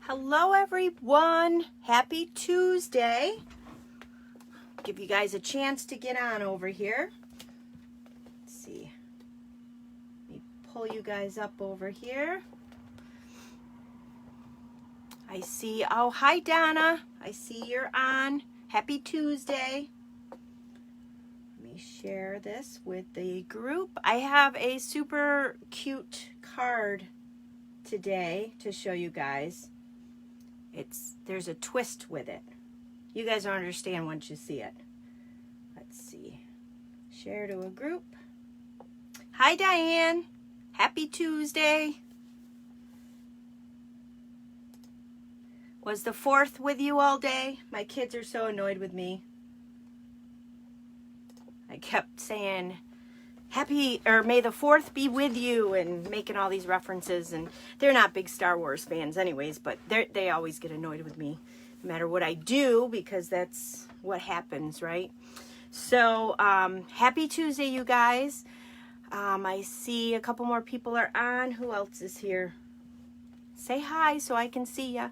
Hello everyone, happy Tuesday. Give you guys a chance to get on over here. Let's see, let me pull you guys up over here. I see, oh hi Donna, I see you're on. Happy Tuesday. Let me share this with the group. I have a super cute card today to show you guys. There's a twist with it. You guys don't understand once you see it. Let's see. Share to a group. Hi Diane. Happy Tuesday. Was the 4th with you all day? My kids are so annoyed with me. I kept saying may the 4th be with you and making all these references, and they're not big Star Wars fans anyways, but they always get annoyed with me no matter what I do, because that's what happens, right? So happy Tuesday, you guys. I see a couple more people are on. Who else is here? Say hi so I can see ya.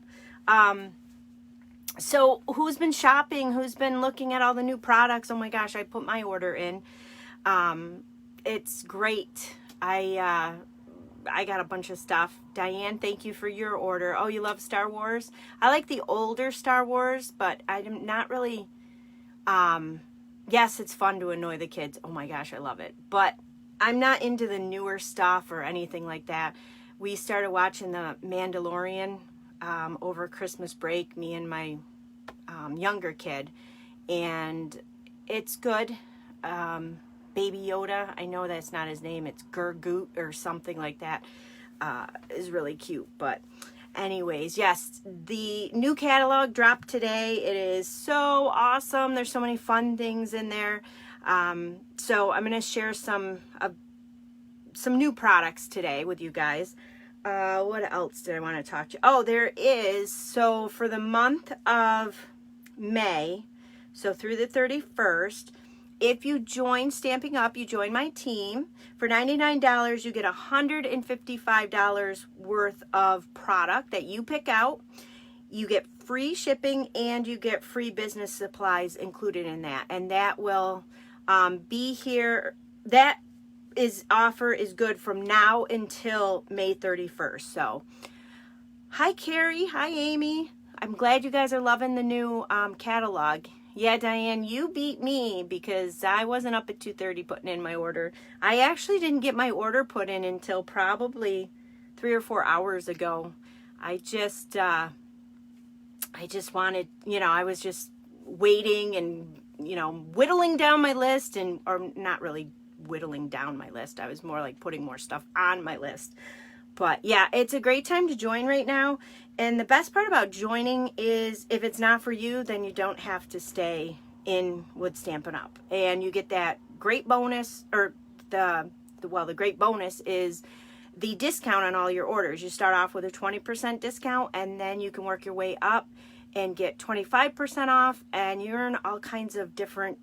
So who's been shopping? Who's been looking at all the new products? Oh my gosh, I put my order in. It's great. I got a bunch of stuff. Diane, thank you for your order. Oh, you love Star Wars? I like the older Star Wars, but I'm not really, yes, it's fun to annoy the kids. Oh my gosh, I love it. But I'm not into the newer stuff or anything like that. We started watching The Mandalorian over Christmas break, me and my younger kid, and it's good. Baby Yoda, I know that's not his name, it's Gurgoot or something like that, is really cute. But anyways, yes, the new catalog dropped today. It is so awesome. There's so many fun things in there. So I'm going to share some new products today with you guys. What else did I want to talk to you? Oh, there is, so for the month of May, so through the 31st, if you join Stampin' Up, you join my team, for $99, you get $155 worth of product that you pick out. You get free shipping and you get free business supplies included in that. And that will be here. That offer is good from now until May 31st. So, hi Carrie, hi Amy. I'm glad you guys are loving the new catalog. Yeah, Diane, you beat me because I wasn't up at 2:30 putting in my order. I actually didn't get my order put in until probably 3 or 4 hours ago. I just wanted, I was just waiting and, whittling down my list, or not really whittling down my list. I was more like putting more stuff on my list. But yeah, it's a great time to join right now. And the best part about joining is if it's not for you, then you don't have to stay in with Stampin' Up. And you get that great bonus, or the great bonus is the discount on all your orders. You start off with a 20% discount, and then you can work your way up and get 25% off, and you earn all kinds of different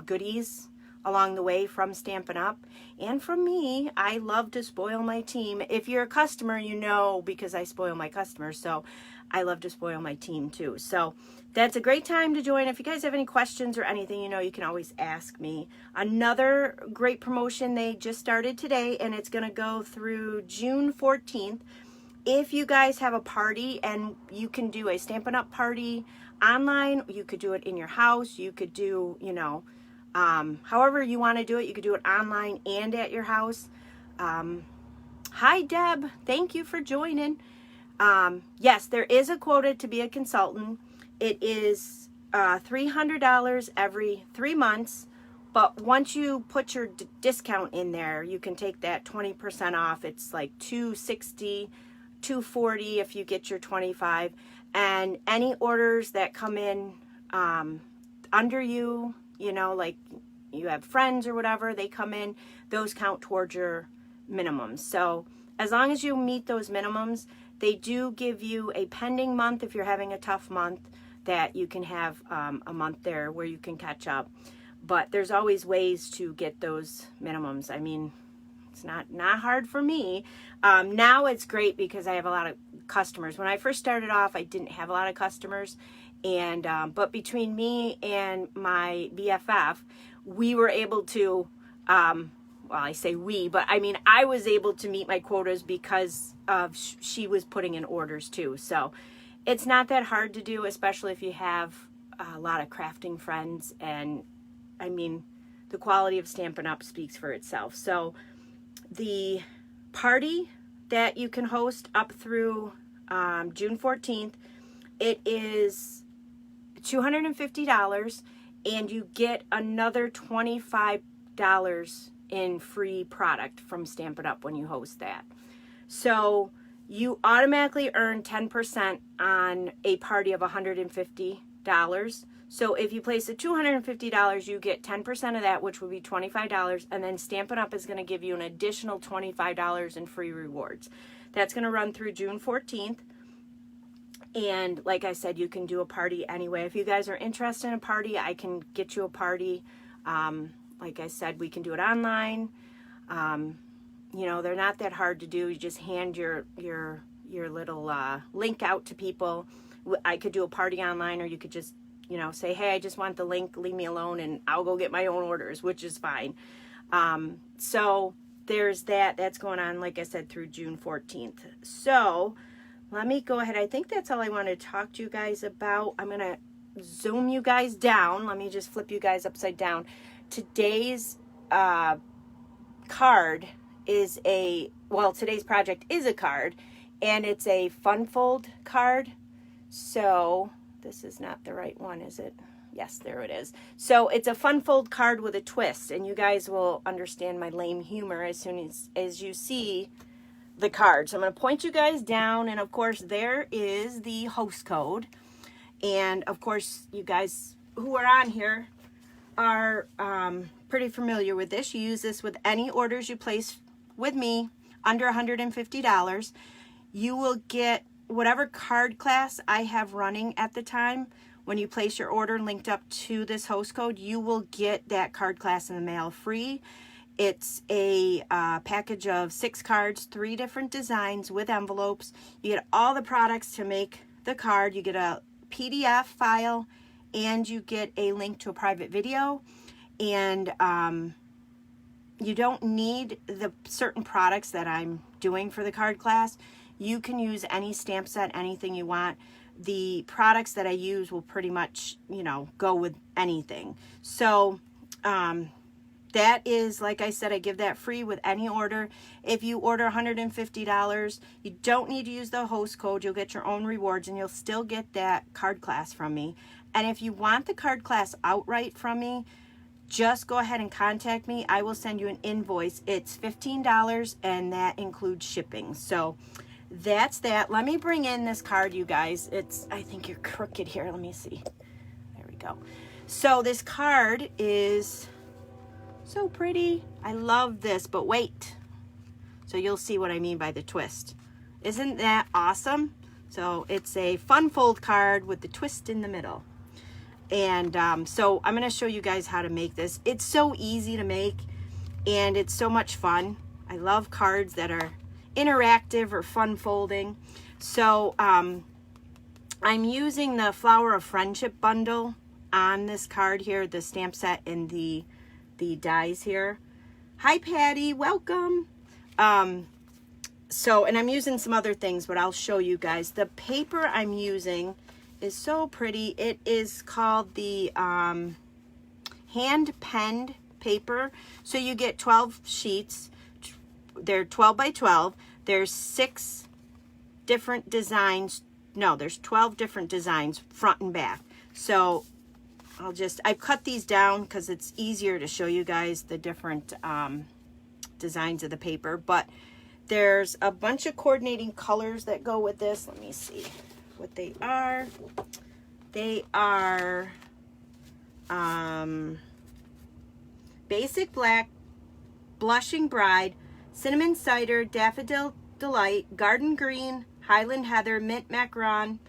goodies along the way from Stampin' Up and from me. I love to spoil my team. If you're a customer, you know, because I spoil my customers, so I love to spoil my team too. So that's a great time to join. If you guys have any questions or anything, you can always ask me. Another great promotion they just started today, and it's going to go through June 14th. If you guys have a party, and you can do a Stampin' Up party online, you could do it in your house, you could do, however you want to do it. You could do it online and at your house. Hi, Deb. Thank you for joining. Yes, there is a quota to be a consultant. It is $300 every 3 months. But once you put your discount in there, you can take that 20% off. It's like $260, $240 if you get your 25. And any orders that come in under you, like you have friends or whatever, they come in, those count towards your minimums. So as long as you meet those minimums, they do give you a pending month if you're having a tough month, that you can have a month there where you can catch up. But there's always ways to get those minimums. I mean, it's not hard for me. Now it's great because I have a lot of customers. When I first started off, I didn't have a lot of customers, and but between me and my BFF, we were able to, well, I say we, but I mean, I was able to meet my quotas because of she was putting in orders too. So it's not that hard to do, especially if you have a lot of crafting friends. And I mean, the quality of Stampin' Up! Speaks for itself. So the party that you can host up through June 14th, it is $250, and you get another $25 in free product from Stampin' Up! When you host that. So you automatically earn 10% on a party of $150. So if you place at $250, you get 10% of that, which would be $25, and then Stampin' Up! Is going to give you an additional $25 in free rewards. That's going to run through June 14th. And like I said, you can do a party anyway. If you guys are interested in a party, I can get you a party. Like I said, we can do it online. You know, they're not that hard to do. You just hand your little link out to people. I could do a party online, or you could just, you know, say, hey, I just want the link, leave me alone, and I'll go get my own orders, which is fine. So there's that. That's going on, like I said, through June 14th. So let me go ahead. I think that's all I wanted to talk to you guys about. I'm going to zoom you guys down. Let me just flip you guys upside down. Today's card is today's project is a card, and it's a fun fold card. So this is not the right one, is it? Yes, there it is. So it's a fun fold card with a twist, and you guys will understand my lame humor as soon as you see the card. So I'm going to point you guys down, and of course there is the host code. And of course you guys who are on here are pretty familiar with this. You use this with any orders you place with me under $150. You will get whatever card class I have running at the time. When you place your order linked up to this host code, you will get that card class in the mail free. It's a package of 6 cards, 3 different designs with envelopes. You get all the products to make the card. You get a PDF file, and you get a link to a private video. And you don't need the certain products that I'm doing for the card class. You can use any stamp set, anything you want. The products that I use will pretty much, you know, go with anything. So that is, like I said, I give that free with any order. If you order $150, you don't need to use the host code. You'll get your own rewards, and you'll still get that card class from me. And if you want the card class outright from me, just go ahead and contact me. I will send you an invoice. It's $15, and that includes shipping. So that's that. Let me bring in this card, you guys. I think you're crooked here. Let me see. There we go. So this card is so pretty. I love this, but wait. So you'll see what I mean by the twist. Isn't that awesome? So it's a fun fold card with the twist in the middle. And so I'm going to show you guys how to make this. It's so easy to make, and it's so much fun. I love cards that are interactive or fun folding. So I'm using the Flower of Friendship bundle on this card here, the stamp set and the dies here. Hi Patty, welcome. So, and I'm using some other things, but I'll show you guys. The paper I'm using is so pretty. It is called the hand penned paper. So you get 12 sheets. They're 12 by 12. There's 6 different designs. No, there's 12 different designs front and back. So I've cut these down because it's easier to show you guys the different designs of the paper. But there's a bunch of coordinating colors that go with this. Let me see what they are. They are Basic Black, Blushing Bride, Cinnamon Cider, Daffodil Delight, Garden Green, Highland Heather, Mint Macaron,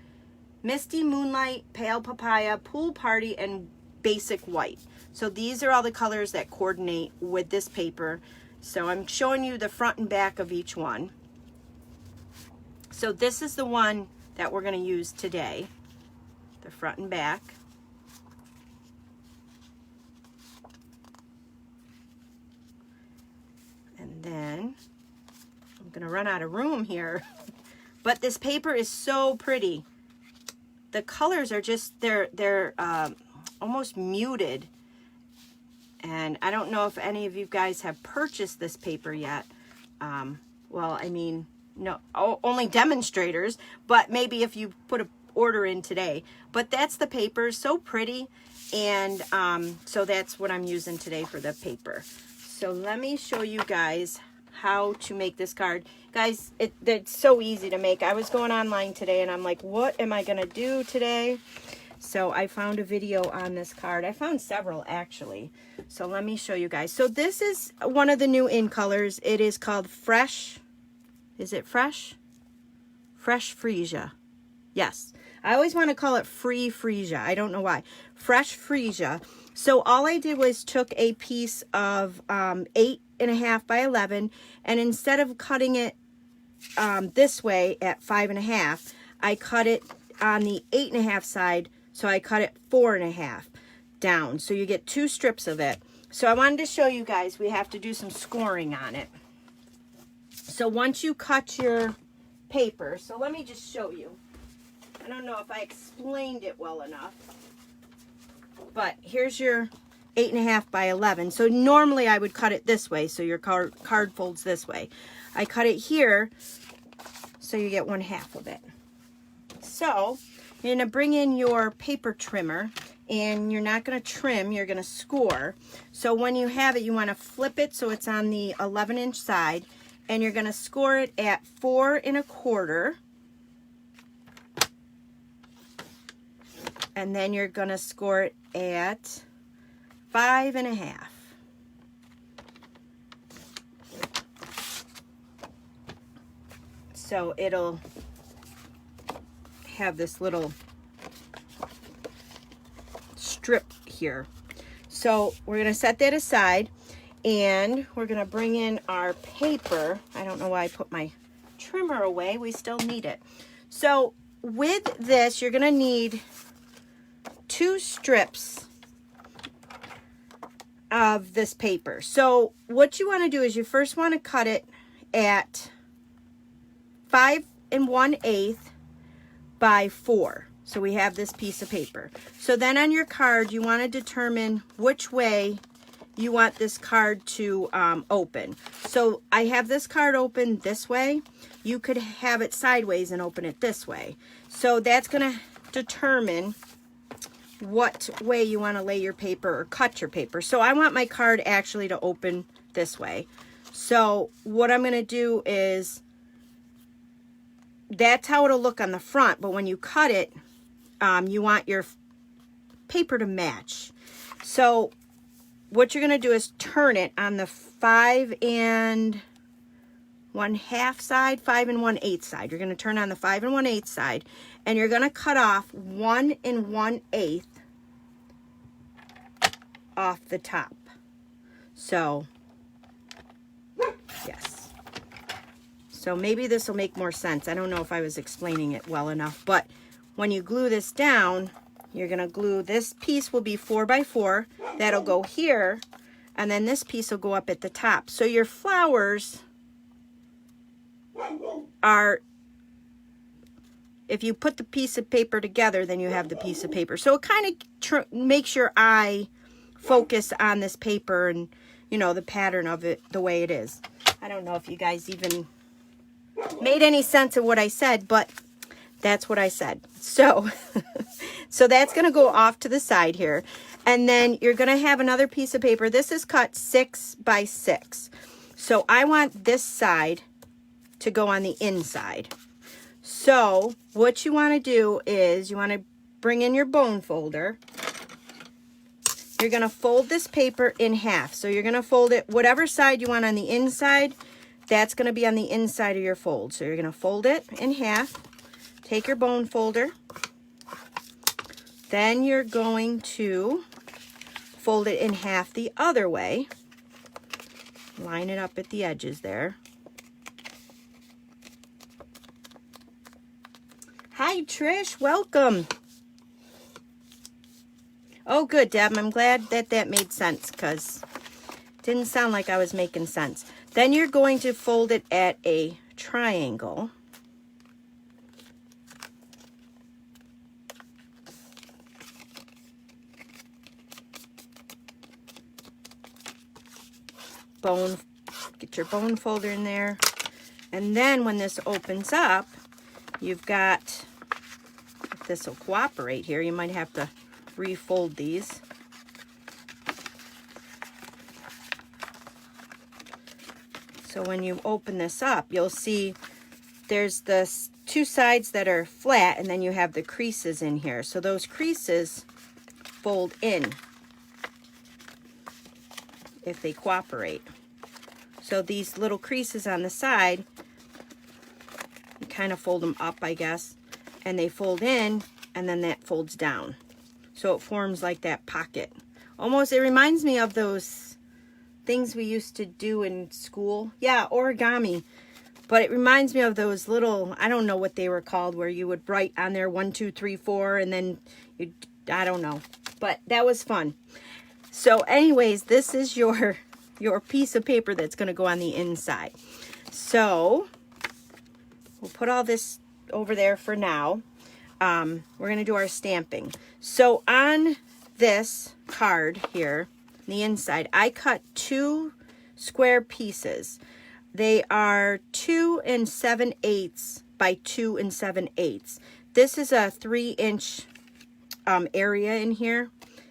Misty Moonlight, Pale Papaya, Pool Party, and Basic White. So these are all the colors that coordinate with this paper. So I'm showing you the front and back of each one. So this is the one that we're going to use today, the front and back. And then I'm going to run out of room here. But this paper is so pretty. The colors are just, they're almost muted. And I don't know if any of you guys have purchased this paper yet. Well, I mean, no, only demonstrators, but maybe if you put an order in today. But that's the paper, so pretty. And so that's what I'm using today for the paper. So let me show you guys how to make this card. Guys, it's so easy to make. I was going online today and I'm like, what am I going to do today? So I found a video on this card. I found several actually. So let me show you guys. So this is one of the new in colors. It is called Fresh. Is it Fresh? Fresh Freesia. Yes. I always want to call it Free Freesia. I don't know why. Fresh Freesia. So all I did was took a piece of 8.5 by 11, and instead of cutting it this way at 5.5, I cut it on the 8.5 side. So I cut it 4.5 down. So you get 2 strips of it. So I wanted to show you guys, we have to do some scoring on it. So once you cut your paper, so let me just show you. I don't know if I explained it well enough, but here's your 8.5 by 11. So normally I would cut it this way, so your card folds this way. I cut it here, so you get 1/2 of it. So you're going to bring in your paper trimmer, and you're not going to trim, you're going to score. So when you have it, you want to flip it so it's on the 11-inch side, and you're going to score it at 4 1/4. And then you're going to score it at 5.5. So it'll have this little strip here. So we're going to set that aside, and we're going to bring in our paper. I don't know why I put my trimmer away. We still need it. So with this, you're going to need 2 strips of this paper. So what you want to do is you first want to cut it at 5 1/8 by 4. So we have this piece of paper. So then on your card, you want to determine which way you want this card to open. So I have this card open this way. You could have it sideways and open it this way. So that's going to determine what way you want to lay your paper or cut your paper. So I want my card actually to open this way. So what I'm going to do is, that's how it'll look on the front, but when you cut it, you want your paper to match. So what you're going to do is turn it on the 5 1/2 side, 5 1/8 side. You're going to turn on the 5 1/8 side, and you're going to cut off 1 1/8 off the top. So, yes. So maybe this will make more sense. I don't know if I was explaining it well enough, but when you glue this down, you're going to glue, this piece will be 4 by 4. That'll go here, and then this piece will go up at the top. So your flowers are, if you put the piece of paper together, then you have the piece of paper. So it kind of makes your eye focus on this paper and, you know, the pattern of it the way it is. I don't know if you guys even made any sense of what I said, but that's what I said. So, so that's going to go off to the side here. And then you're going to have another piece of paper. This is cut 6 by 6. So I want this side to go on the inside. So what you want to do is you want to bring in your bone folder. You're going to fold this paper in half. So you're going to fold it whatever side you want on the inside. That's going to be on the inside of your fold. So you're going to fold it in half. Take your bone folder. Then you're going to fold it in half the other way. Line it up at the edges there. Hi, Trish. Welcome. Oh, good, Deb. I'm glad that that made sense because it didn't sound like I was making sense. Then you're going to fold it at a triangle. Get your bone folder in there. And then when this opens up, you've got, if this will cooperate here, you might have to refold these. So when you open this up, you'll see there's the two sides that are flat, and then you have the creases in here. So those creases fold in if they cooperate. So these little creases on the side, you kind of fold them up, I guess, and they fold in, and then that folds down. So it forms like that pocket. Almost, it reminds me of those things we used to do in school. Yeah, origami. But it reminds me of those little, I don't know what they were called, where you would write on there 1, 2, 3, 4, and then you, I don't know. But that was fun. So anyways, this is your piece of paper that's going to go on the inside. So we'll put all this over there for now. We're going to do our stamping. So on this card here, the inside, I cut 2 square pieces. They are 2 7/8 by 2 7/8. This is a 3-inch area in here.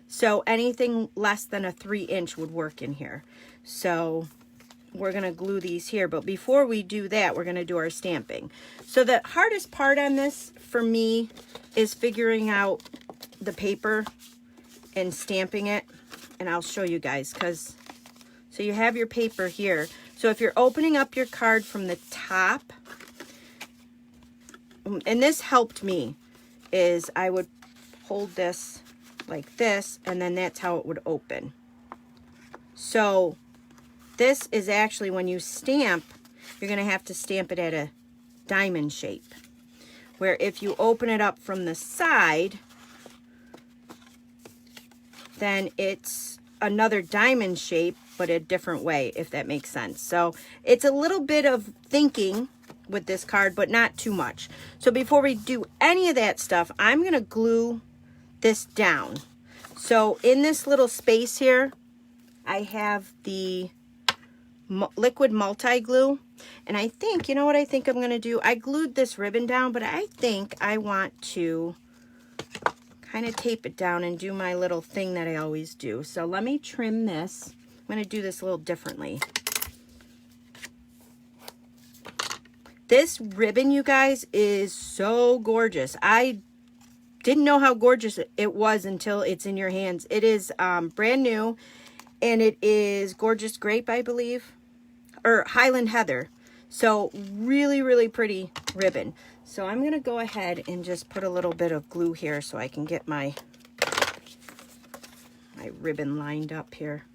So anything less than a 3-inch would work in here. So we're going to glue these here. But before we do that, we're going to do our stamping. So the hardest part on this for me is figuring out the paper and stamping it. And I'll show you guys, so you have your paper here. So if you're opening up your card from the top, and this helped me, is I would hold this like this, and then that's how it would open. So this is actually, when you stamp, you're going to have to stamp it at a diamond shape. Where if you open it up from the side, then it's another diamond shape, but a different way, if that makes sense. So it's a little bit of thinking with this card, but not too much. So before we do any of that stuff, I'm going to glue this down. So in this little space here, I have the liquid multi-glue. And I think, you know what I think I'm going to do? I glued this ribbon down, but I think I want to kind of tape it down and do my little thing that I always do. So let me trim this. I'm going to do this a little differently. This ribbon, you guys, is so gorgeous. I didn't know how gorgeous it was until it's in your hands. It is brand new, and it is Gorgeous Grape, I believe, or Highland Heather. So really, really pretty ribbon. So I'm going to go ahead and just put a little bit of glue here so I can get my ribbon lined up here.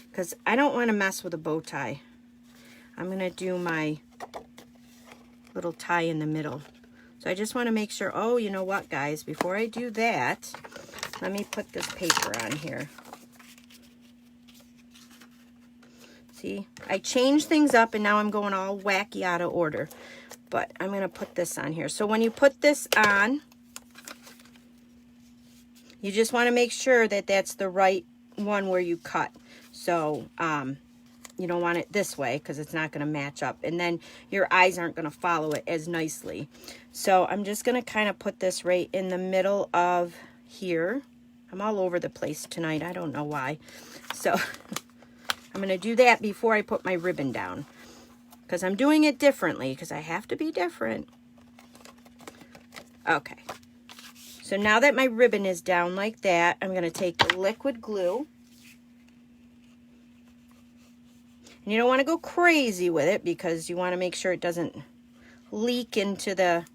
Because I don't want to mess with a bow tie. I'm going to do my little tie in the middle. So I just want to make sure, oh, you know what, guys, before I do that, let me put this paper on here. See, I changed things up and now I'm going all wacky out of order. But I'm going to put this on here. So when you put this on, you just want to make sure that that's the right one where you cut. So you don't want it this way because it's not going to match up. And then your eyes aren't going to follow it as nicely. So I'm just going to kind of put this right in the middle of here. I'm all over the place tonight. I don't know why. So I'm going to do that before I put my ribbon down. Because I'm doing it differently. Because I have to be different. Okay. So now that my ribbon is down like that, I'm going to take the liquid glue. And you don't want to go crazy with it because you want to make sure it doesn't leak into the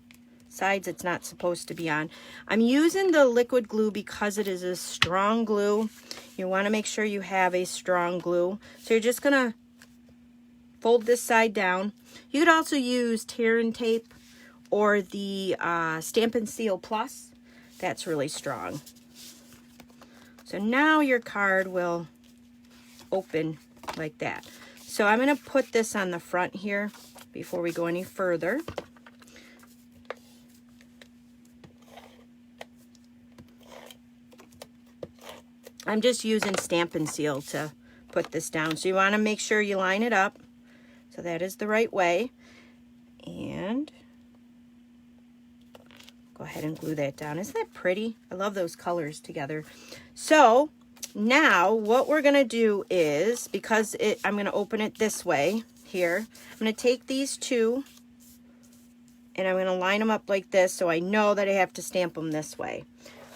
sides it's not supposed to be on. I'm using the liquid glue because it is a strong glue. You want to make sure you have a strong glue. So you're just going to fold this side down. You could also use tear and tape or the Stampin Seal Plus. That's really strong. So now your card will open like that. So I'm going to put this on the front here before we go any further. I'm just using Stampin Seal to put this down. So you want to make sure you line it up so that is the right way. And go ahead and glue that down. Isn't that pretty? I love those colors together. So now what we're going to do is, because I'm going to open it this way here, I'm going to take these two and I'm going to line them up like this so I know that I have to stamp them this way.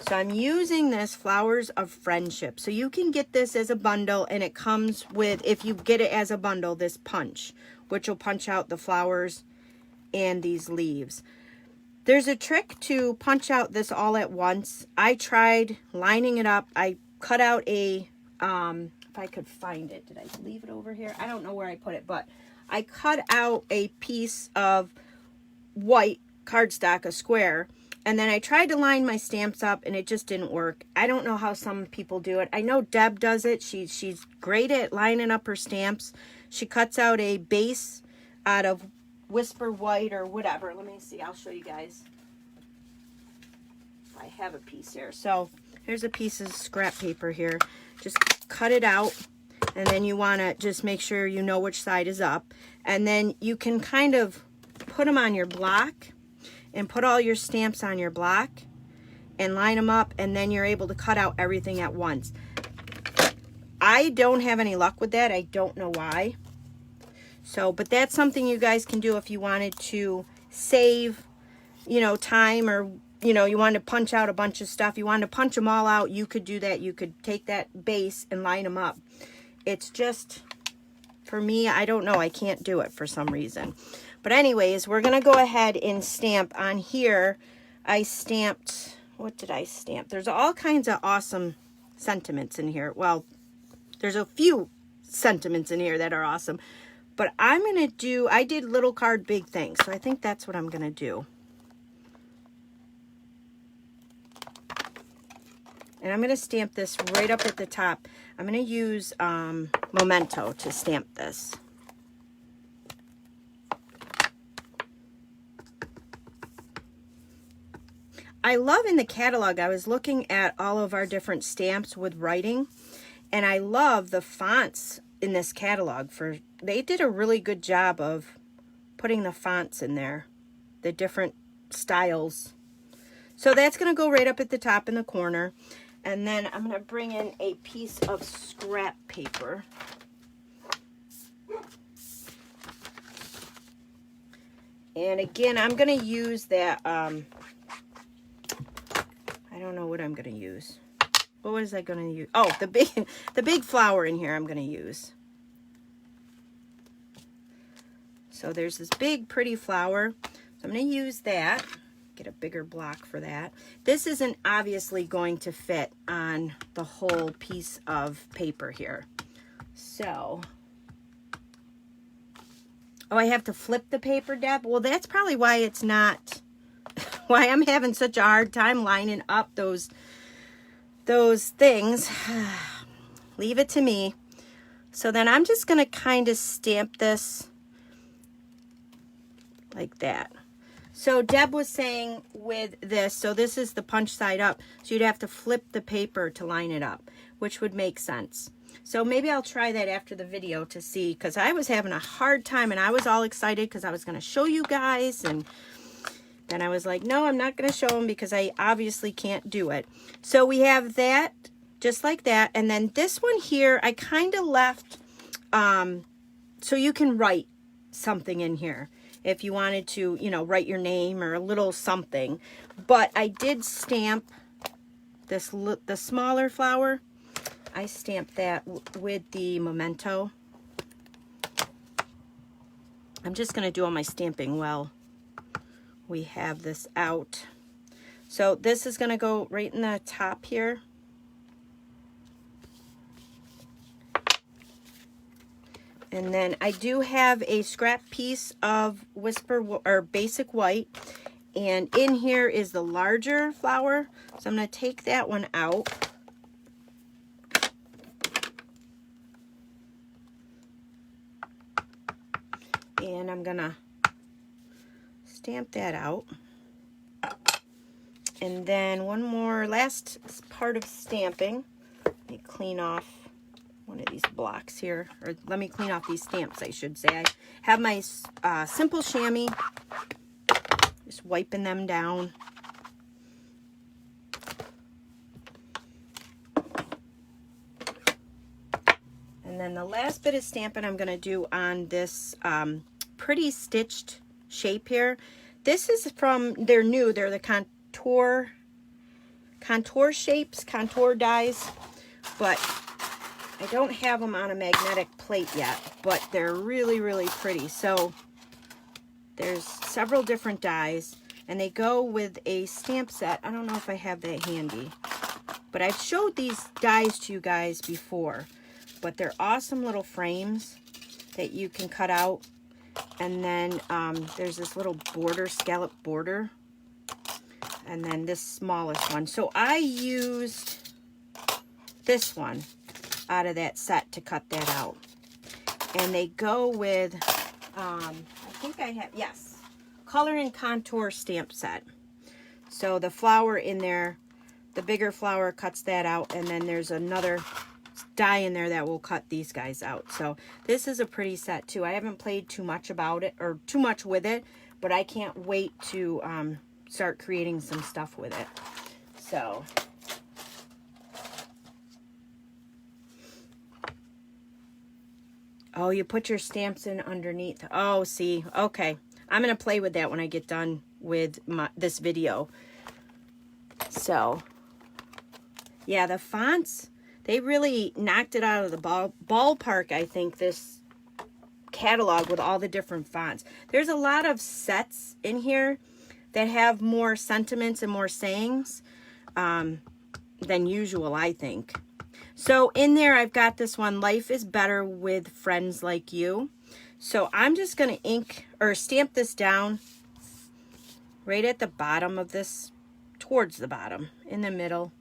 So I'm using this Flowers of Friendship. So you can get this as a bundle, and it comes with, if you get it as a bundle, this punch, which will punch out the flowers and these leaves. There's a trick to punch out this all at once. I tried lining it up. I cut out a, if I could find it, did I leave it over here? I don't know where I put it, but I cut out a piece of white cardstock, a square, and then I tried to line my stamps up and it just didn't work. I don't know how some people do it. I know Deb does it. She's great at lining up her stamps. She cuts out a base out of Whisper White or whatever. Let me see. I'll show you guys. I have a piece here. So here's a piece of scrap paper here. Just cut it out, and then you want to just make sure you know which side is up. And then you can kind of put them on your block and put all your stamps on your block and line them up, and then you're able to cut out everything at once. I don't have any luck with that. I don't know why. So, but that's something you guys can do if you wanted to save, you know, time, or, you know, you wanted to punch out a bunch of stuff. You wanted to punch them all out. You could do that. You could take that base and line them up. It's just, for me, I don't know. I can't do it for some reason. But anyways, we're going to go ahead and stamp on here. I stamped, what did I stamp? There's all kinds of awesome sentiments in here. Well, there's a few sentiments in here that are awesome. But I'm going to do, I did little card, big things. So I think that's what I'm going to do. And I'm going to stamp this right up at the top. I'm going to use Memento to stamp this. I love in the catalog, I was looking at all of our different stamps with writing, and I love the fonts in this catalog. They did a really good job of putting the fonts in there, the different styles. So that's going to go right up at the top in the corner. And then I'm going to bring in a piece of scrap paper. And again, I'm going to use that, I don't know what I'm going to use. What was I going to use? Oh, the big flower in here I'm going to use. So there's this big pretty flower. So I'm going to use that. Get a bigger block for that. This isn't obviously going to fit on the whole piece of paper here. So, oh, I have to flip the paper, Deb? Well, that's probably why it's not, why I'm having such a hard time lining up those things. Leave it to me. So then I'm just going to kind of stamp this like that. So Deb was saying with this, so this is the punch side up, so you'd have to flip the paper to line it up, which would make sense. So maybe I'll try that after the video to see, because I was having a hard time and I was all excited because I was going to show you guys, and then I was like, no, I'm not going to show them because I obviously can't do it. So we have that, just like that, and then this one here, I kind of left, so you can write something in here if you wanted to, you know, write your name or a little something. But I did stamp this, the smaller flower. I stamped that with the Memento. I'm just going to do all my stamping while we have this out. So this is going to go right in the top here. And then I do have a scrap piece of Whisper or Basic White, And in here is the larger flower. So I'm going to take that one out. And I'm going to stamp that out. And then one more last part of stamping. Let me clean off one of these blocks here. Or let me clean off these stamps, I should say. I have my simple chamois. Just wiping them down. And then the last bit of stamping I'm going to do on this pretty stitched shape here. This is from, they're new, they're the contour shapes, contour dies, but I don't have them on a magnetic plate yet, but they're really, really pretty. So there's several different dies, and they go with a stamp set. I don't know if I have that handy, but I've showed these dies to you guys before, but they're awesome little frames that you can cut out. And then there's this little border, scallop border, and then this smallest one. So I used this one out of that set to cut that out. And they go with, I think I have, yes, Color and Contour stamp set. So the flower in there, the bigger flower cuts that out, and then there's another die in there that will cut these guys out. So this is a pretty set too. I haven't played too much about it, or too much with it, but I can't wait to start creating some stuff with it. So oh, you put your stamps in underneath. Oh, see, okay. I'm gonna play with that when I get done with this video. So yeah, the fonts, they really knocked it out of the ballpark, I think, this catalog with all the different fonts. There's a lot of sets in here that have more sentiments and more sayings than usual, I think. So in there, I've got this one, Life is Better with Friends Like You. So I'm just going to ink or stamp this down right at the bottom of this, towards the bottom, in the middle.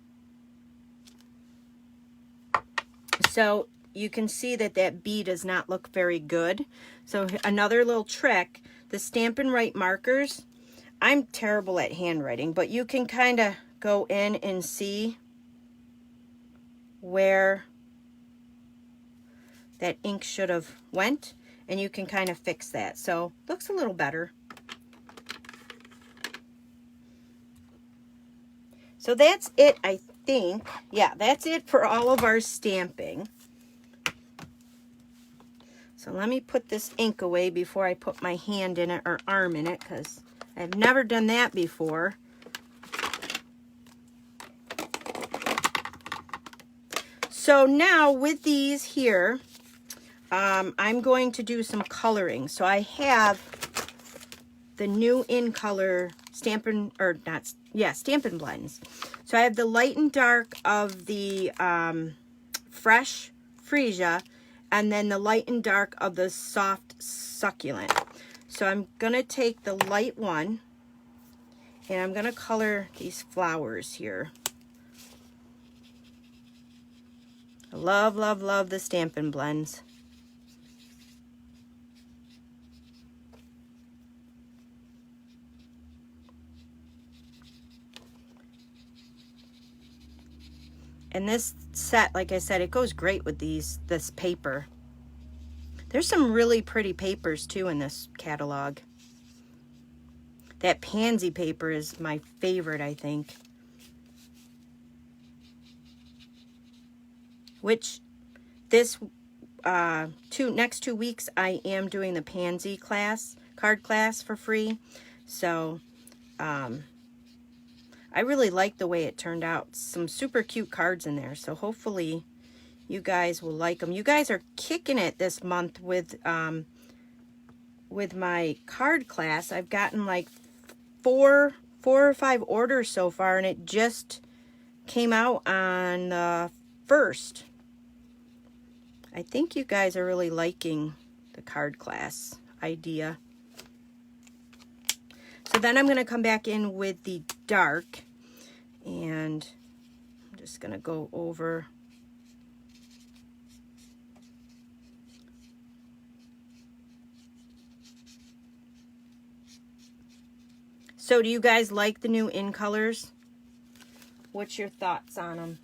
So you can see that that B does not look very good. So another little trick, the Stampin' Write markers, I'm terrible at handwriting, but you can kind of go in and see where that ink should have went, and you can kind of fix that. So looks a little better. So that's it, I think. Yeah, that's it for all of our stamping. So let me put this ink away before I put my hand in it or arm in it, because I've never done that before. So now with these here, I'm going to do some coloring. So I have the new in color Stampin', or not, yeah, Stampin' Blends. So I have the light and dark of the fresh Freesia, and then the light and dark of the soft Succulent. So I'm going to take the light one, and I'm going to color these flowers here. I love, love, love the Stampin' Blends. And this set, like I said, it goes great with this paper. There's some really pretty papers too in this catalog. That pansy paper is my favorite, I think. Which this next 2 weeks I am doing the pansy class, card class for free. So I really like the way it turned out. Some super cute cards in there. So hopefully you guys will like them. You guys are kicking it this month with my card class. I've gotten like four or five orders so far, and it just came out on the 1st. I think you guys are really liking the card class idea. So then I'm going to come back in with the dark, and I'm just going to go over. So do you guys like the new in colors? What's your thoughts on them?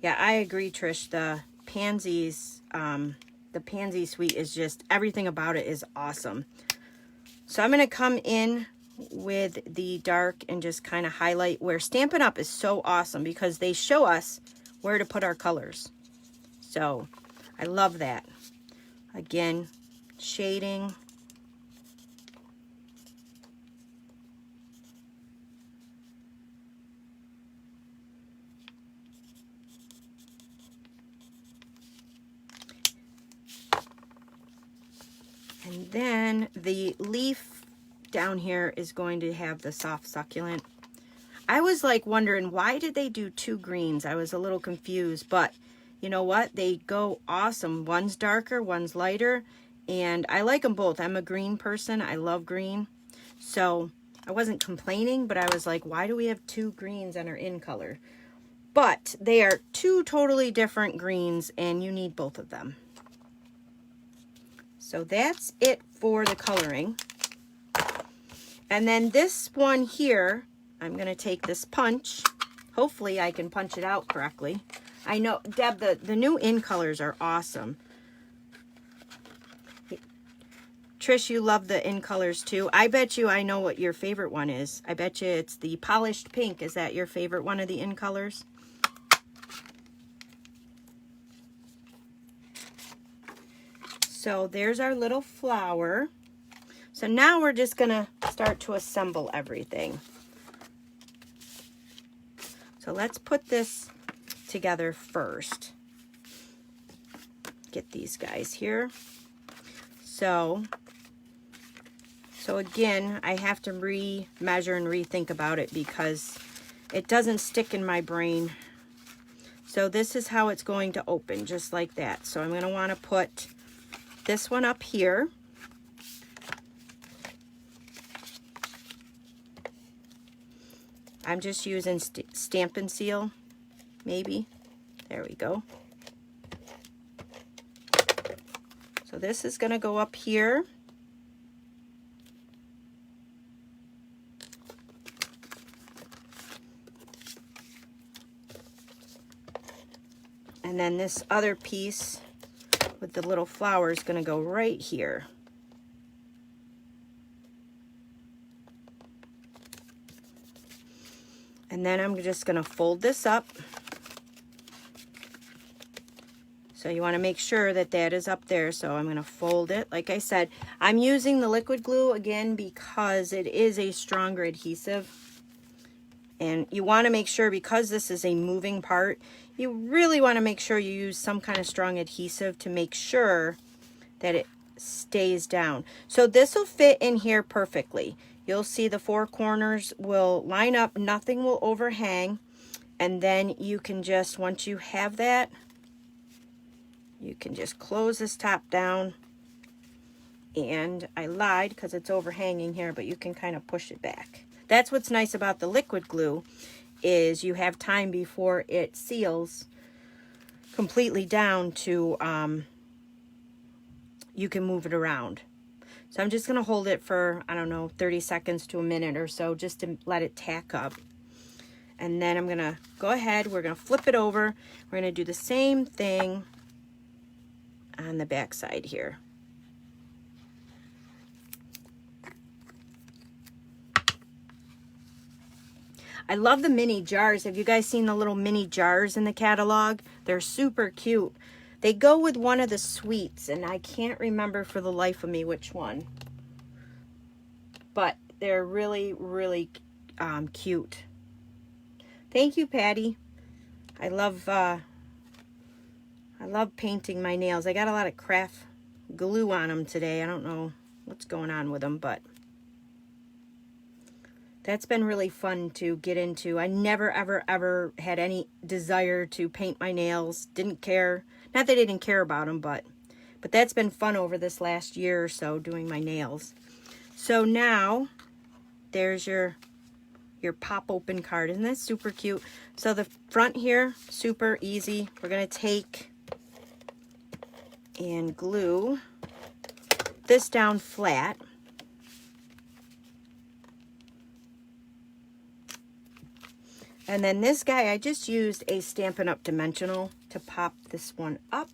Yeah, I agree, Trish. The pansies, the pansy suite is just, everything about it is awesome. So I'm going to come in with the dark and just kind of highlight where Stampin' Up! Is so awesome because they show us where to put our colors. So I love that. Again, shading. And then the leaf down here is going to have the soft succulent. I was like wondering, why did they do two greens? I was a little confused, but you know what? They go awesome. One's darker, one's lighter, and I like them both. I'm a green person. I love green. So I wasn't complaining, but I was like, why do we have two greens on our in color? But they are two totally different greens, and you need both of them. So that's it for the coloring. And then this one here, I'm going to take this punch. Hopefully I can punch it out correctly. I know, Deb, the new in colors are awesome. Trish, you love the in colors too. I bet you I know what your favorite one is. I bet you it's the polished pink. Is that your favorite one of the in colors? So there's our little flower. So now we're just going to start to assemble everything. So let's put this together first. Get these guys here. So again, I have to re-measure and rethink about it because it doesn't stick in my brain. So this is how it's going to open, just like that. So I'm going to want to put this one up here. I'm just using Stampin Seal, maybe. There we go. So this is going to go up here. And then this other piece with the little flower is going to go right here. And then I'm just going to fold this up. So you want to make sure that that is up there. So I'm going to fold it. Like I said, I'm using the liquid glue again because it is a stronger adhesive. And you want to make sure, because this is a moving part, you really want to make sure you use some kind of strong adhesive to make sure that it stays down. So this will fit in here perfectly. You'll see the four corners will line up, nothing will overhang, and then you can just, once you have that, you can just close this top down. And I lied because it's overhanging here, but you can kind of push it back. That's what's nice about the liquid glue, is you have time before it seals completely down to, you can move it around. So I'm just going to hold it for, I don't know, 30 seconds to a minute or so, just to let it tack up. And then I'm going to go ahead, we're going to flip it over. We're going to do the same thing on the back side here. I love the mini jars. Have you guys seen the little mini jars in the catalog? They're super cute. They go with one of the suites, and I can't remember for the life of me which one. But they're really, really cute. Thank you, Patty. I love painting my nails. I got a lot of craft glue on them today. I don't know what's going on with them, but that's been really fun to get into. I never, ever, ever had any desire to paint my nails. Didn't care. Not that I didn't care about them, but that's been fun over this last year or so, doing my nails. So now there's your pop open card. Isn't that super cute? So the front here, super easy. We're going to take and glue this down flat. And then this guy, I just used a Stampin' Up! Dimensional to pop this one up.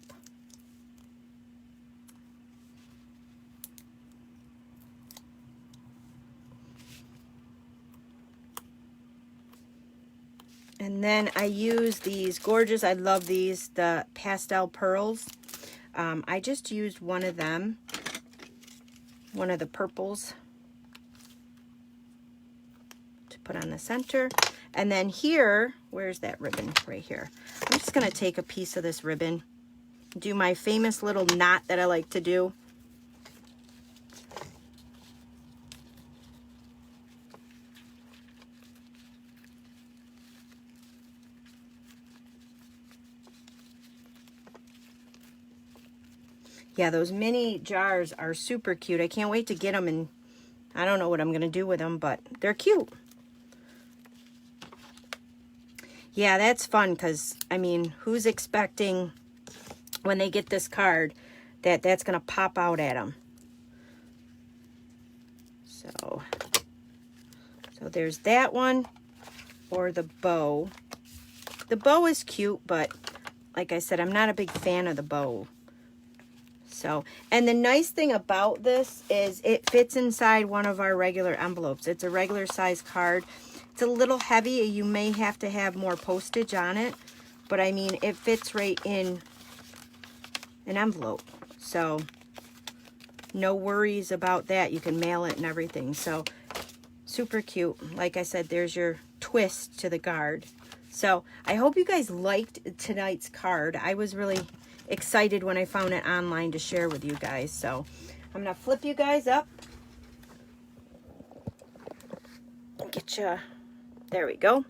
And then I use these gorgeous, I love these, the Pastel Pearls. I just used one of them, one of the purples, to put on the center. And then here, where's that ribbon? Right here. I'm just going to take a piece of this ribbon, do my famous little knot that I like to do. Yeah, those mini jars are super cute. I can't wait to get them, and I don't know what I'm going to do with them, but they're cute. Yeah, that's fun because, I mean, who's expecting when they get this card that that's going to pop out at them? So there's that one, or the bow. The bow is cute, but like I said, I'm not a big fan of the bow. So, and the nice thing about this is it fits inside one of our regular envelopes. It's a regular size card. It's a little heavy. You may have to have more postage on it, but I mean, it fits right in an envelope. So no worries about that. You can mail it and everything. So super cute. Like I said, there's your twist to the card. So I hope you guys liked tonight's card. I was really excited when I found it online to share with you guys. So I'm going to flip you guys up. Get you. There we go.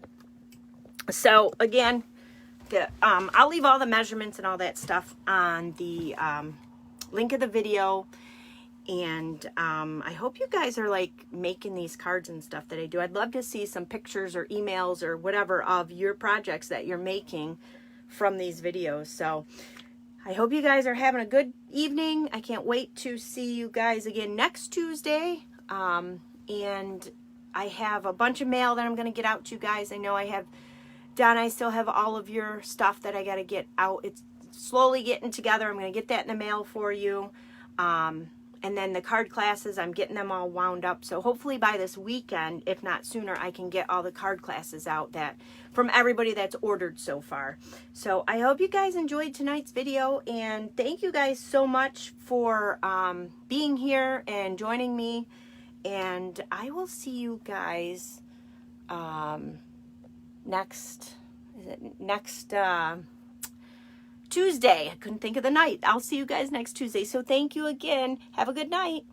So again, I'll leave all the measurements and all that stuff on the link of the video. And I hope you guys are like making these cards and stuff that I do. I'd love to see some pictures or emails or whatever of your projects that you're making from these videos. So I hope you guys are having a good evening. I can't wait to see you guys again next Tuesday. And I have a bunch of mail that I'm going to get out to you guys. I know I have done. I still have all of your stuff that I got to get out. It's slowly getting together. I'm going to get that in the mail for you. And then the card classes, I'm getting them all wound up. So hopefully by this weekend, if not sooner, I can get all the card classes out that from everybody that's ordered so far. So I hope you guys enjoyed tonight's video. And thank you guys so much for being here and joining me. And I will see you guys next Tuesday. I couldn't think of the night. I'll see you guys next Tuesday. So thank you again. Have a good night.